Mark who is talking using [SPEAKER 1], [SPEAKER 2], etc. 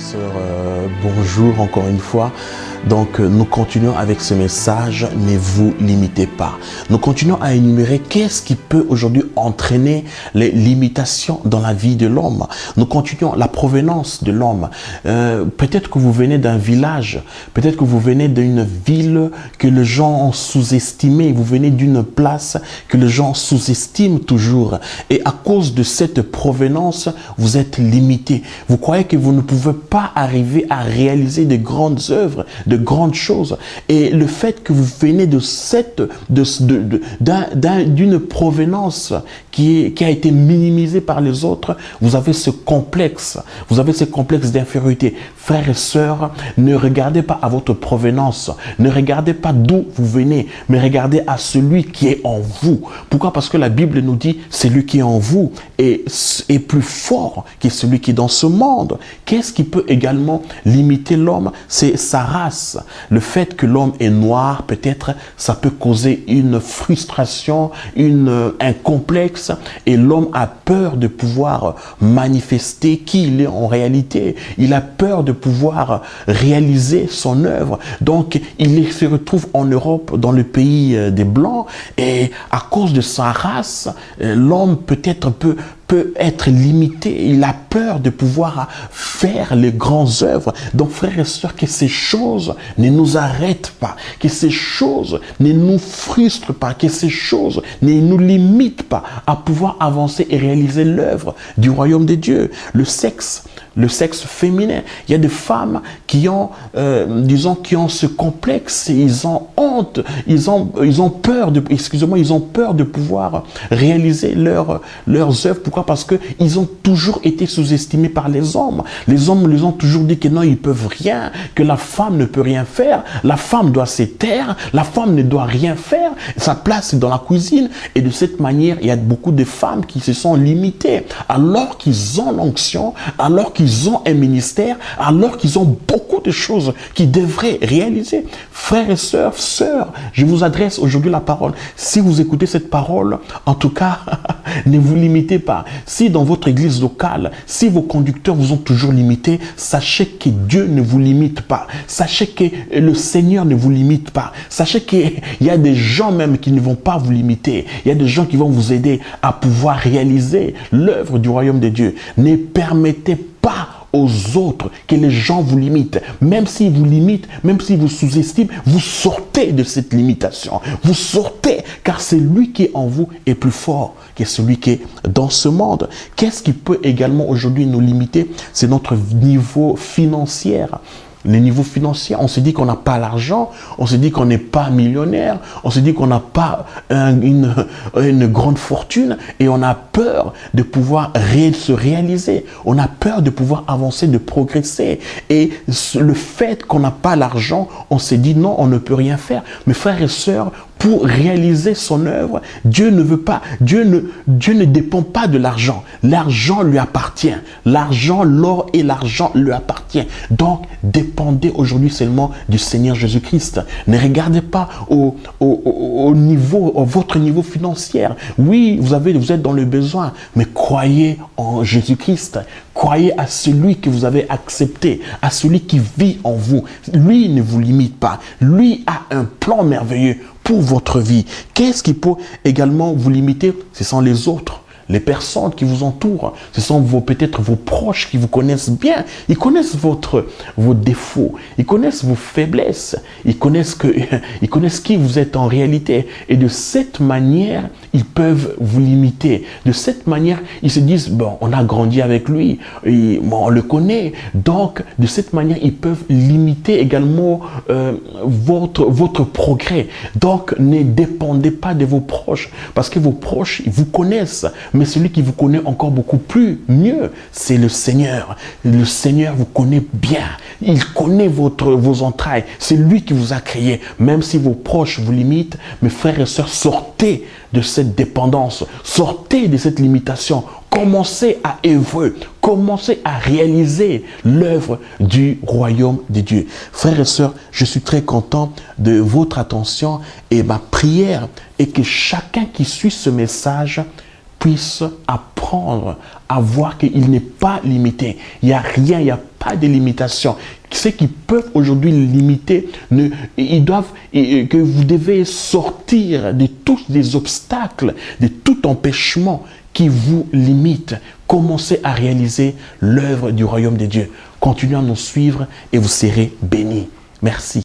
[SPEAKER 1] Sœurs, bonjour encore une fois. Donc nous continuons avec ce message, ne vous limitez pas. Nous continuons à énumérer qu'est-ce qui peut aujourd'hui entraîner les limitations dans la vie de l'homme. Nous continuons la provenance de l'homme. Peut-être que vous venez d'un village, peut-être que vous venez d'une ville que les gens ont sous-estimée, vous venez d'une place que les gens sous-estiment toujours. Et à cause de cette provenance, vous êtes limité. Vous croyez que vous ne pouvez pas arriver à réaliser de grandes œuvres, de grandes choses. Et le fait que vous venez de d'une provenance qui a été minimisée par les autres, vous avez ce complexe. Vous avez ce complexe d'infériorité. Frères et sœurs, ne regardez pas à votre provenance. Ne regardez pas d'où vous venez, mais regardez à celui qui est en vous. Pourquoi? Parce que la Bible nous dit, celui qui est en vous est plus fort que celui qui est dans ce monde. Qu'est-ce qui peut également limiter l'homme? C'est sa race. Le fait que l'homme est noir, peut-être, ça peut causer une frustration, un complexe, et l'homme a peur de pouvoir manifester qui il est en réalité. Il a peur de pouvoir réaliser son œuvre. Donc, il se retrouve en Europe, dans le pays des Blancs, et à cause de sa race, l'homme peut-être peut être limité. Il a peur de pouvoir faire les grandes œuvres. Donc, frères et sœurs, que ces choses ne nous arrêtent pas, que ces choses ne nous frustrent pas, que ces choses ne nous limitent pas à pouvoir avancer et réaliser l'œuvre du royaume de Dieu. Le sexe féminin. Il y a des femmes qui ont, qui ont ce complexe, ils ont honte, ils ont peur de pouvoir réaliser leurs œuvres. Pourquoi? Parce que ils ont toujours été sous-estimés par les hommes. Les hommes les ont toujours dit que non, ils peuvent rien, que la femme ne peut rien faire, la femme doit se taire, la femme ne doit rien faire, sa place est dans la cuisine. Et de cette manière, il y a beaucoup de femmes qui se sont limitées, alors qu'ils ont l'onction, alors qu'ils ont un ministère, alors qu'ils ont beaucoup de choses qu'ils devraient réaliser. Frères et sœurs, je vous adresse aujourd'hui la parole. Si vous écoutez cette parole, en tout cas, ne vous limitez pas. Si dans votre église locale, si vos conducteurs vous ont toujours limité, sachez que Dieu ne vous limite pas. Sachez que le Seigneur ne vous limite pas. Sachez qu'il y a des gens même qui ne vont pas vous limiter. Il y a des gens qui vont vous aider à pouvoir réaliser l'œuvre du royaume de Dieu. Ne permettez pas aux autres que les gens vous limitent. Même s'ils vous limitent, même s'ils vous sous-estiment, vous sortez de cette limitation. Vous sortez, car c'est lui qui est en vous est plus fort que celui qui est dans ce monde. Qu'est-ce qui peut également aujourd'hui nous limiter? C'est notre niveau financier. Les niveaux financiers, on se dit qu'on n'a pas l'argent, on se dit qu'on n'est pas millionnaire, on se dit qu'on n'a pas une grande fortune, et on a peur de pouvoir se réaliser, on a peur de pouvoir avancer, de progresser. Et le fait qu'on n'a pas l'argent, on se dit non, on ne peut rien faire. Mes frères et sœurs, pour réaliser son œuvre, Dieu ne dépend pas de l'argent. L'argent lui appartient. L'argent, l'or et l'argent lui appartient. Donc, dépendez aujourd'hui seulement du Seigneur Jésus-Christ. Ne regardez pas votre niveau financier. Oui, vous êtes dans le besoin, mais croyez en Jésus-Christ. Croyez à celui que vous avez accepté, à celui qui vit en vous. Lui ne vous limite pas. Lui a un plan merveilleux pour votre vie. Qu'est-ce qui peut également vous limiter? Ce sont les autres. Les personnes qui vous entourent, ce sont peut-être vos proches qui vous connaissent bien. Ils connaissent vos défauts, ils connaissent vos faiblesses, ils connaissent qui vous êtes en réalité. Et de cette manière, ils peuvent vous limiter. De cette manière, ils se disent, bon, on a grandi avec lui, et, bon, on le connaît. Donc, de cette manière, ils peuvent limiter également votre progrès. Donc, ne dépendez pas de vos proches, parce que vos proches, ils vous connaissent. Mais celui qui vous connaît encore beaucoup mieux, c'est le Seigneur. Le Seigneur vous connaît bien. Il connaît vos entrailles. C'est lui qui vous a créé. Même si vos proches vous limitent, mes frères et sœurs, sortez de cette dépendance. Sortez de cette limitation. Commencez à œuvrer. Commencez à réaliser l'œuvre du royaume de Dieu. Frères et sœurs, je suis très content de votre attention, et ma prière est que chacun qui suit ce message puisse apprendre apprendre à voir qu'il n'est pas limité. Il n'y a rien, il n'y a pas de limitation. Ceux qui peuvent aujourd'hui limiter, que vous devez sortir de tous les obstacles, de tout empêchement qui vous limite. Commencez à réaliser l'œuvre du royaume de Dieu. Continuez à nous suivre et vous serez bénis. Merci.